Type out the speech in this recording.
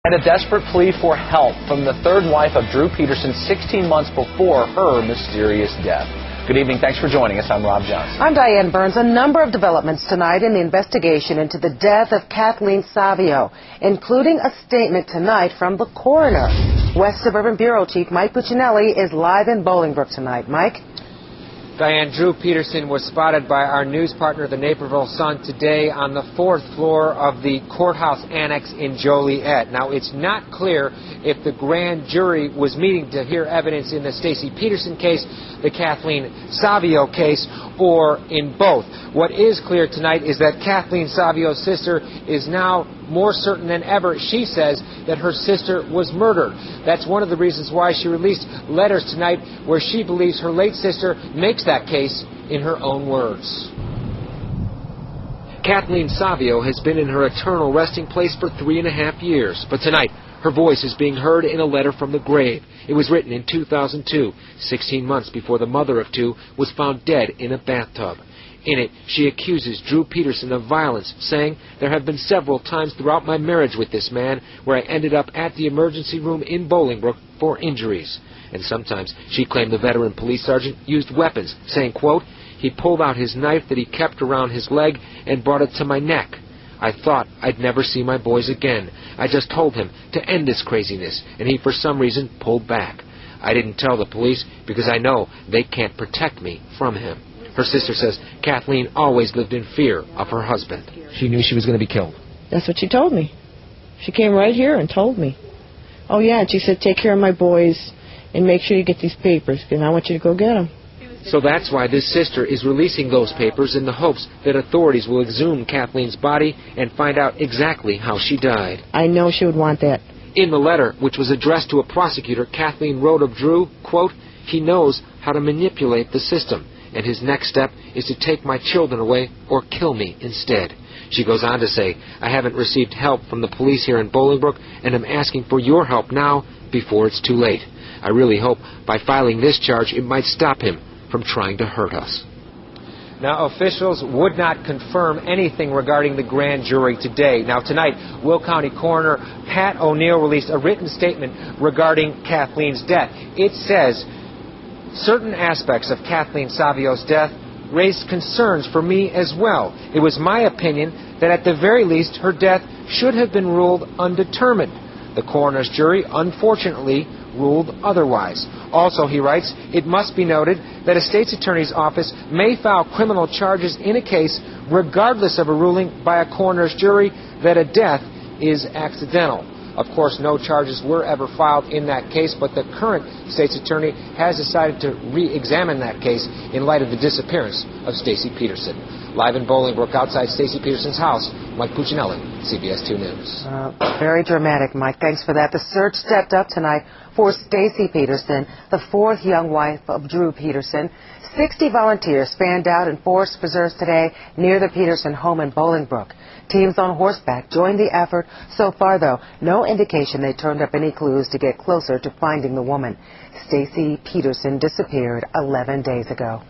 And a desperate plea for help from the third wife of Drew Peterson 16 months before her mysterious death. Good evening. Thanks for joining us. I'm Rob Johnson. I'm Diane Burns. A number of developments tonight in the investigation into the death of Kathleen Savio, including a statement tonight from the coroner. West Suburban Bureau Chief Mike Puccinelli is live in Bolingbrook tonight. Mike? Diane, Drew Peterson was spotted by our news partner, the Naperville Sun, today on the 4th floor of the courthouse annex in Joliet. Now, it's not clear if the grand jury was meeting to hear evidence in the Stacey Peterson case, the Kathleen Savio case, or in both. What is clear tonight is that Kathleen Savio's sister is now more certain than ever, she says, that her sister was murdered. That's one of the reasons why she released letters tonight where she believes her late sister makes that case in her own words. Kathleen Savio has been in her eternal resting place for 3.5 years, but tonight her voice is being heard in a letter from the grave. It was written in 2002, 16 months before the mother of two was found dead in a bathtub. In it, she accuses Drew Peterson of violence, saying, "There have been several times throughout my marriage with this man where I ended up at the emergency room in Bolingbrook for injuries." And sometimes she claimed the veteran police sergeant used weapons, saying, quote, "He pulled out his knife that he kept around his leg and brought it to my neck. I thought I'd never see my boys again. I just told him to end this craziness, and he for some reason pulled back. I didn't tell the police because I know they can't protect me from him." Her sister says Kathleen always lived in fear of her husband. She knew she was going to be killed. That's what she told me. She came right here and told me. Oh, yeah, and she said, "Take care of my boys and make sure you get these papers, and I want you to go get them." So that's why this sister is releasing those papers in the hopes that authorities will exhume Kathleen's body and find out exactly how she died. I know she would want that. In the letter, which was addressed to a prosecutor, Kathleen wrote of Drew, quote, "He knows how to manipulate the system, and his next step is to take my children away or kill me instead." She goes on to say, "I haven't received help from the police here in Bolingbrook, and I'm asking for your help now before it's too late. I really hope by filing this charge it might stop him from trying to hurt us." Now, officials would not confirm anything regarding the grand jury today. Now, tonight, Will County Coroner Pat O'Neill released a written statement regarding Kathleen's death. It says, "Certain aspects of Kathleen Savio's death raised concerns for me as well. It was my opinion that at the very least her death should have been ruled undetermined. The coroner's jury, unfortunately, ruled otherwise. Also," he writes, "it must be noted that a state's attorney's office may file criminal charges in a case regardless of a ruling by a coroner's jury that a death is accidental." Of course, no charges were ever filed in that case, but the current state's attorney has decided to re-examine that case in light of the disappearance of Stacey Peterson. Live in Bolingbrook, outside Stacey Peterson's house, Mike Puccinelli, CBS 2 News. Very dramatic, Mike. Thanks for that. The search stepped up tonight for Stacey Peterson, the fourth young wife of Drew Peterson. 60 volunteers fanned out in forest preserves today near the Peterson home in Bolingbrook. Teams on horseback joined the effort. So far, though, no indication they turned up any clues to get closer to finding the woman. Stacey Peterson disappeared 11 days ago.